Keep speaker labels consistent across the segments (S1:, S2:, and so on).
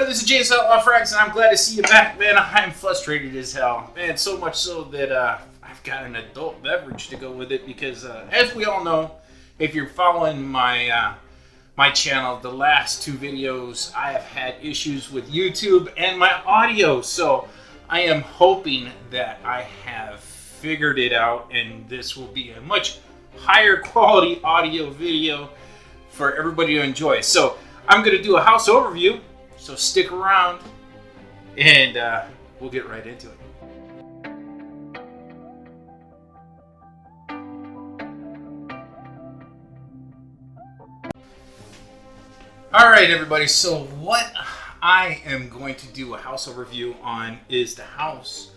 S1: everybody, this is James OutLaw Frags, and I'm glad to see you back, man. I'm frustrated as hell, man, so much so that I've got an adult beverage to go with it because, as we all know, if you're following my my channel, the last two videos, I have had issues with YouTube and my audio, so I am hoping that I have figured it out, and this will be a much higher quality audio video for everybody to enjoy. So I'm going to do a house overview, so stick around, and we'll get right into it. All right, everybody, so what I am going to do a house overview on is the house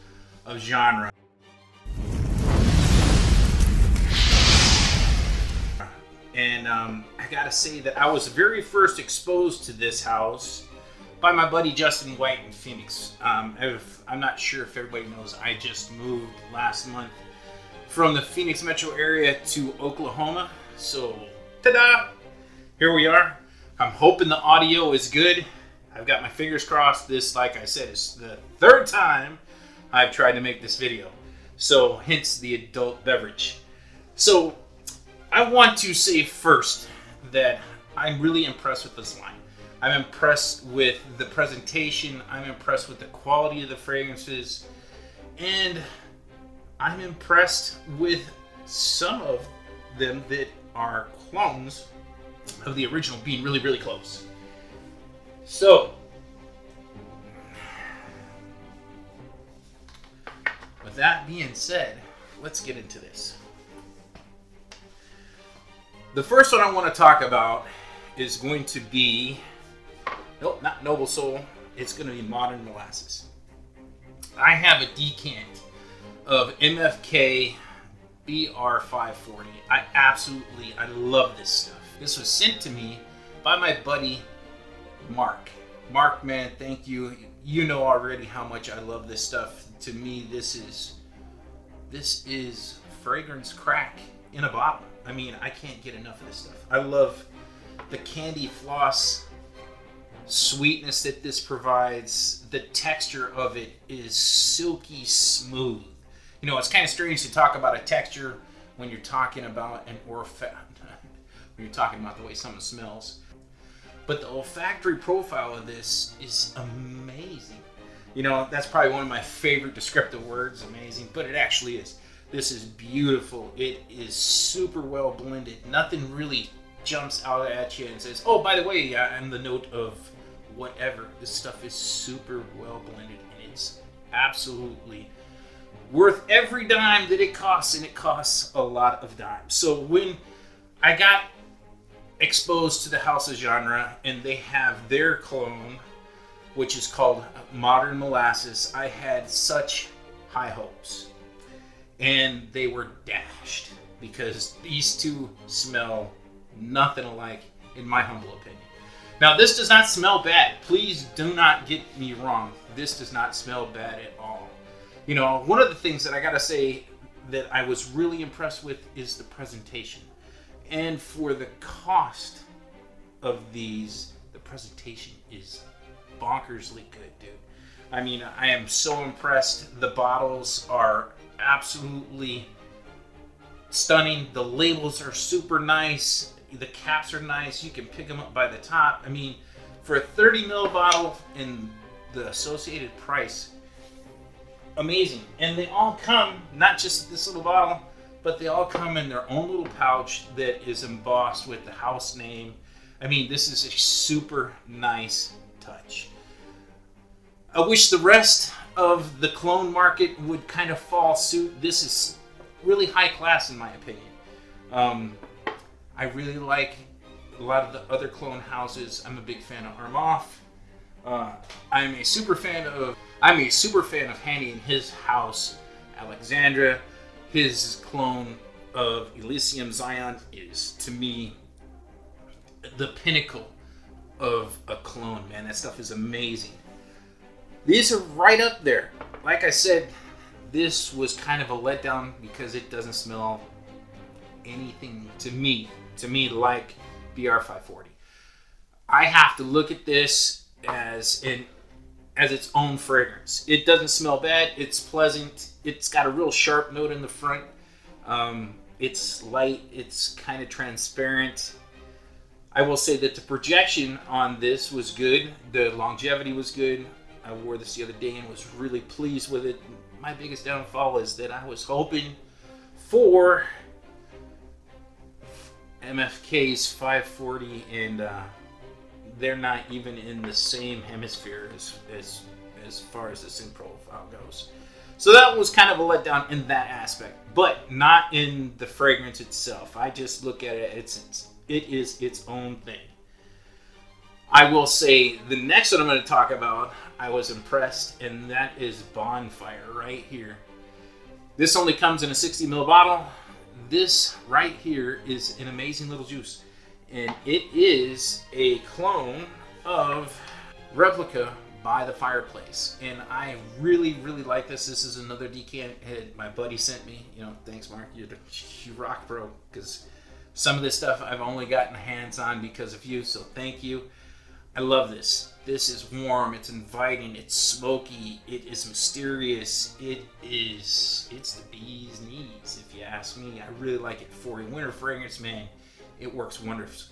S1: of genre. And I gotta say that I was very first exposed to this house by my buddy Justin White in Phoenix. I'm not sure if everybody knows, I just moved last month from the Phoenix metro area to Oklahoma. So, ta-da! Here we are. I'm hoping the audio is good. I've got my fingers crossed. This, like I said, is the third time I've tried to make this video. So, hence the adult beverage. So, I want to say first that I'm really impressed with this line. I'm impressed with the presentation, I'm impressed with the quality of the fragrances, and I'm impressed with some of them that are clones of the original, being really, really close. So, with that being said, let's get into this. The first one I want to talk about is going to be, nope, not Nobile Soul, it's going to be Modern Molasses. I have a decant of MFK BR540. I love this stuff. This was sent to me by my buddy Mark. Mark, man, thank you. You know already how much I love this stuff. To me, this is fragrance crack in a bottle. I mean, I can't get enough of this stuff. I love the candy floss sweetness that this provides. The texture of it is silky smooth. You know, it's kind of strange to talk about a texture when you're talking about an when you're talking about the way something smells. But the olfactory profile of this is amazing. You know, that's probably one of my favorite descriptive words, amazing, but it actually is. This is beautiful. It is super well blended. Nothing really jumps out at you and says, oh, by the way, I'm the note of whatever. This stuff is super well blended, and it's absolutely worth every dime that it costs, and it costs a lot of dimes. So when I got exposed to the House of Genre, and they have their clone, which is called Modern Molasses, I had such high hopes. And they were dashed because these two smell nothing alike, in my humble opinion. Now, this does not smell bad. Please do not get me wrong. This does not smell bad at all. You know, one of the things that I gotta say that I was really impressed with is the presentation. And for the cost of these, the presentation is bonkersly good, dude. I mean, I am so impressed. The bottles are absolutely stunning. The labels are super nice. The caps are nice. You can pick them up by the top. I mean, for a 30 ml bottle and the associated price, amazing. And they all come, not just this little bottle, but they all come in their own little pouch that is embossed with the house name. I mean, this is a super nice touch. I wish the rest of the clone market would kind of fall suit. This is really high class in my opinion. I really like a lot of the other clone houses. I'm a big fan of Armaf. I'm a super fan of Hanny and his house, Alexandra. His clone of Elysium Zion is, to me, the pinnacle of a clone, man. That stuff is amazing. These are right up there. Like I said, this was kind of a letdown because it doesn't smell anything to me like BR540. I have to look at this as its own fragrance. It doesn't smell bad. It's pleasant. It's got a real sharp note in the front. It's light. It's kind of transparent. I will say that the projection on this was good. The longevity was good. I wore this the other day and was really pleased with it. My biggest downfall is that I was hoping for MFK's 540, and they're not even in the same hemisphere as far as the scent profile goes. So that was kind of a letdown in that aspect, but not in the fragrance itself. I just look at it, it is its own thing. I will say the next one I'm going to talk about, I was impressed, and that is Bonfire right here. This only comes in a 60 ml bottle. This right here is an amazing little juice, and it is a clone of Replica by the Fireplace, and I really like this. This is another decant my buddy sent me. Thanks, Mark. You rock, bro, because some of this stuff I've only gotten hands on because of you, so thank you. I love this. This is warm, it's inviting, it's smoky, it is mysterious, it's the bee's knees, if you ask me. I really like it for a winter fragrance, man. It works wonders.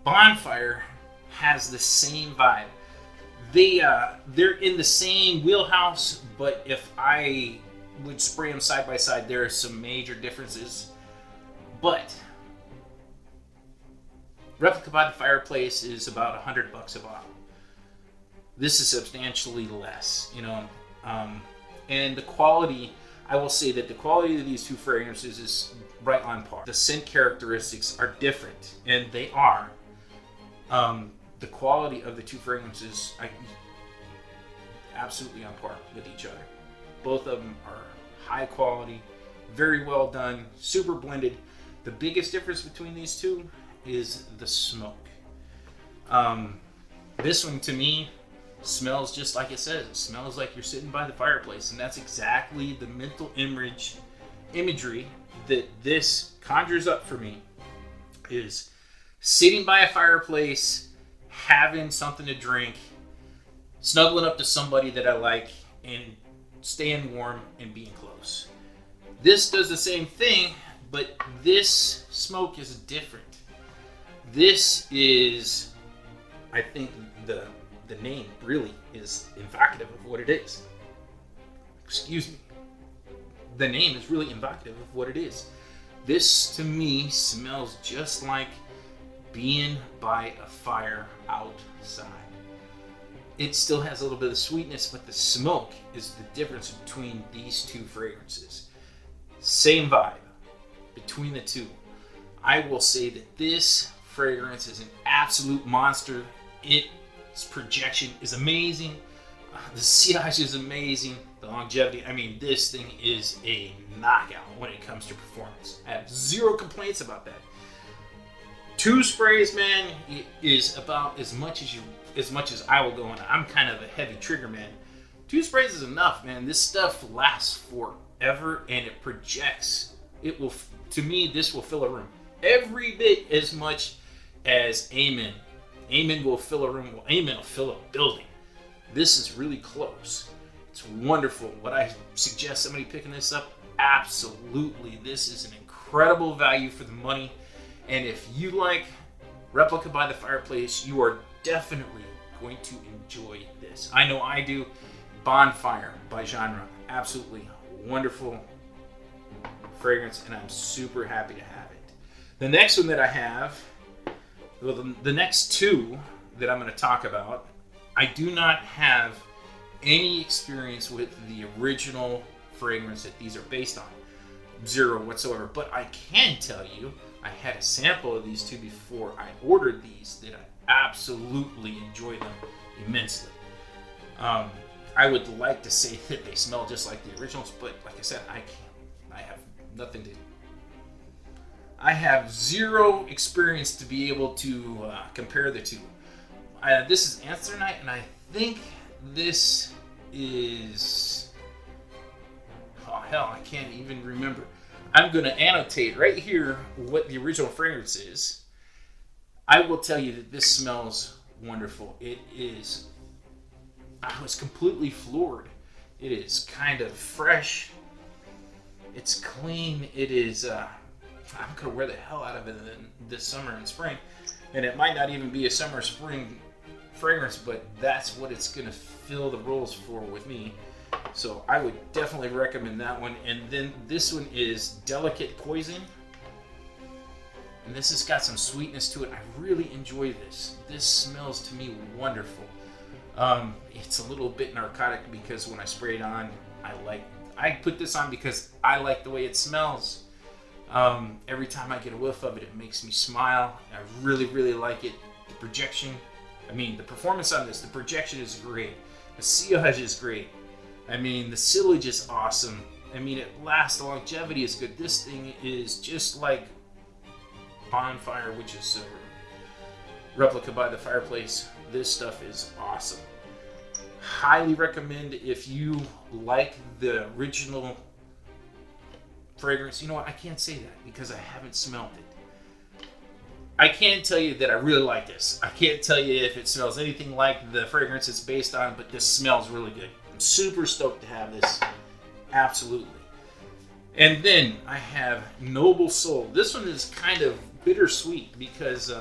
S1: Bonfire has the same vibe. They're in the same wheelhouse, but if I would spray them side by side, there are some major differences. But Replica by the Fireplace is about $100 a bottle. This is substantially less, and the quality, I will say that the quality of these two fragrances is right on par. The scent characteristics are different, and they are. The quality of the two fragrances are absolutely on par with each other. Both of them are high quality, very well done, super blended. The biggest difference between these two is the smoke. This one to me smells just like it says. It smells like you're sitting by the fireplace, and that's exactly the mental imagery that this conjures up for me, is sitting by a fireplace, having something to drink, snuggling up to somebody that I like, and staying warm and being close. This does the same thing, but this smoke is different. This is, I think the name really is evocative of what it is. Excuse me. The name is really evocative of what it is. This to me smells just like being by a fire outside. It still has a little bit of sweetness, but the smoke is the difference between these two fragrances. Same vibe between the two. I will say that this fragrance is an absolute monster. Its projection is amazing. The sillage is amazing. The longevity, this thing is a knockout when it comes to performance. I have zero complaints about that. 2 sprays, man, is about as much as I will go on. I'm kind of a heavy trigger man. 2 sprays is enough, man. This stuff lasts forever, and it projects. To me, this will fill a room every bit as much as Amen. Amen will fill a room. Well, Amen will fill a building. This is really close. It's wonderful. Would I suggest somebody picking this up? Absolutely. This is an incredible value for the money. And if you like Replica by the Fireplace, you are definitely going to enjoy this. I know I do. Bonfire by Genre. Absolutely wonderful fragrance, and I'm super happy to have it. The next one that I have, the next 2 that I'm going to talk about, I do not have any experience with the original fragrance that these are based on. Zero whatsoever. But I can tell you, I had a sample of these 2 before I ordered these, that I absolutely enjoy them immensely. I would like to say that they smell just like the originals, but like I said, I can't. I have nothing to. I have zero experience to be able to compare the 2. This is Answer Night, and I think this is. Oh hell, I can't even remember. I'm going to annotate right here what the original fragrance is. I will tell you that this smells wonderful. It is, I was completely floored. It is kind of fresh. It's clean. It is, I'm going to wear the hell out of it this summer and spring. And it might not even be a summer spring fragrance, but that's what it's going to fill the roles for with me. So I would definitely recommend that one. And then this one is Delicate Poison. And this has got some sweetness to it. I really enjoy this. This smells to me wonderful. It's a little bit narcotic because when I spray it on, I put this on because I like the way it smells. Every time I get a whiff of it, it makes me smile. I really, really like it. The projection, the performance on this, the projection is great. The sillage is great. The sillage is awesome. It lasts. The longevity is good. This thing is just like Bonfire, which is a replica by the fireplace. This stuff is awesome. Highly recommend if you like the original fragrance. You know what? I can't say that because I haven't smelled it. I can tell you that I really like this. I can't tell you if it smells anything like the fragrance it's based on, but this smells really good. I'm super stoked to have this. Absolutely. And then I have Nobile Soul. This one is kind of bittersweet because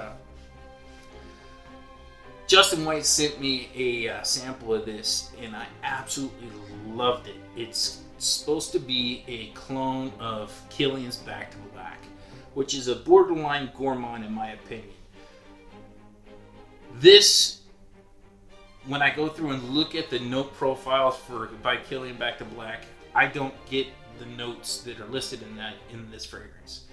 S1: Justin White sent me a sample of this and I absolutely loved it. It's supposed to be a clone of Killian's Back to Black, which is a borderline gourmand in my opinion. This, when I go through and look at the note profiles by Killian Back to Black, I don't get the notes that are listed in this fragrance.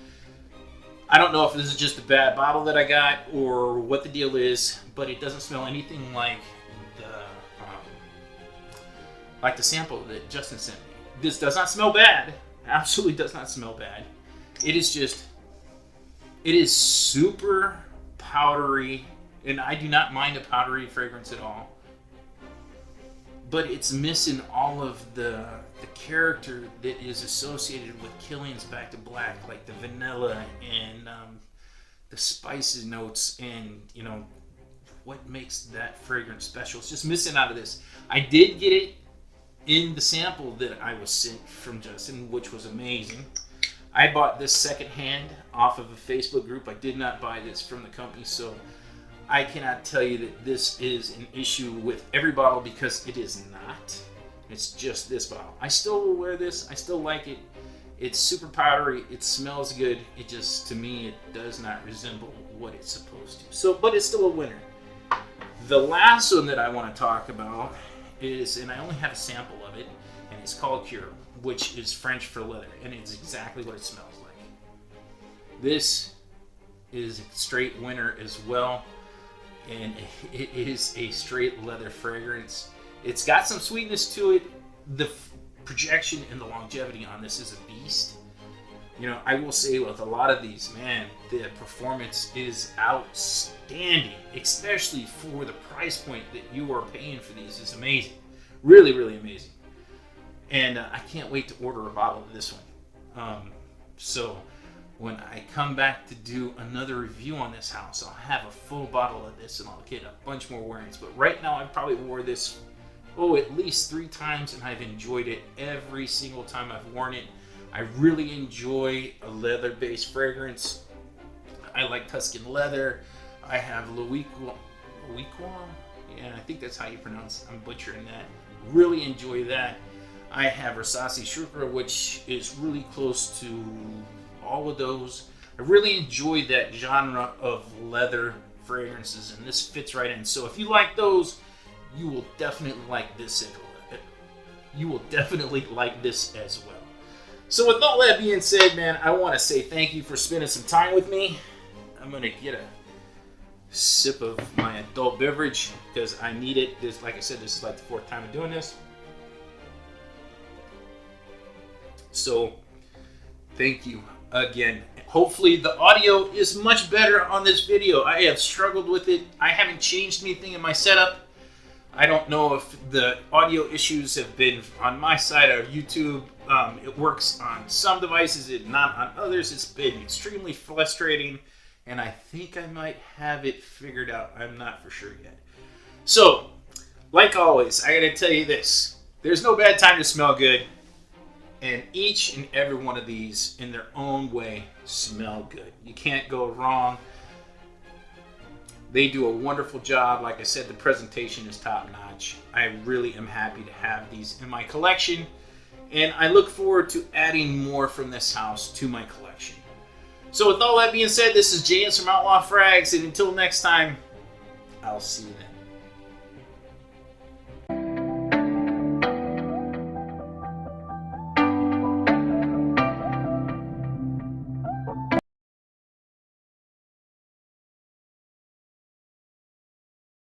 S1: I don't know if this is just a bad bottle that I got or what the deal is, but it doesn't smell anything like the sample that Justin sent me. This does not smell bad. Absolutely does not smell bad. It is super powdery, and I do not mind a powdery fragrance at all. But it's missing all of the character that is associated with Killian's Back to Black, like the vanilla and the spices notes, and what makes that fragrance special. It's just missing out of this. I did get it in the sample that I was sent from Justin, which was amazing. I bought this secondhand off of a Facebook group. I did not buy this from the company, so I cannot tell you that this is an issue with every bottle because it is not. It's just this bottle. I still will wear this. I still like it. It's super powdery. It smells good. It just, to me, it does not resemble what it's supposed to. So, but it's still a winner. The last one that I want to talk about is, and I only have a sample of it, and it's called Cure, which is French for leather, and it's exactly what it smells like. This is a straight winner as well, and it is a straight leather fragrance. It's got some sweetness to it. The projection and the longevity on this is a beast. I will say with a lot of these, man, the performance is outstanding, especially for the price point that you are paying for these. Is amazing. Really, really amazing. And I can't wait to order a bottle of this one. So when I come back to do another review on this house, I'll have a full bottle of this and I'll get a bunch more wearings. But right now I've probably wore this, at least 3 times, and I've enjoyed it every single time I've worn it. I really enjoy a leather-based fragrance. I like Tuscan leather. I have Loiqua. Yeah, I think that's how you pronounce it. I'm butchering that. Really enjoy that. I have Rasasi Shukra, which is really close to all of those. I really enjoy that genre of leather fragrances, and this fits right in. So if you like those, you will definitely like this. You will definitely like this as well. So with all that being said, man, I want to say thank you for spending some time with me. I'm going to get a sip of my adult beverage because I need it. This, like I said, this is like the 4th time of doing this. So thank you again. Hopefully the audio is much better on this video. I have struggled with it. I haven't changed anything in my setup. I don't know if the audio issues have been on my side or YouTube. It works on some devices, not on others. It's been extremely frustrating, and I think I might have it figured out. I'm not for sure yet. So, like always, I gotta tell you this. There's no bad time to smell good, and each and every one of these, in their own way, smell good. You can't go wrong. They do a wonderful job. Like I said, the presentation is top notch. I really am happy to have these in my collection, and I look forward to adding more from this house to my collection. So with all that being said, this is James from OutLaw Frags, and until next time, I'll see you then.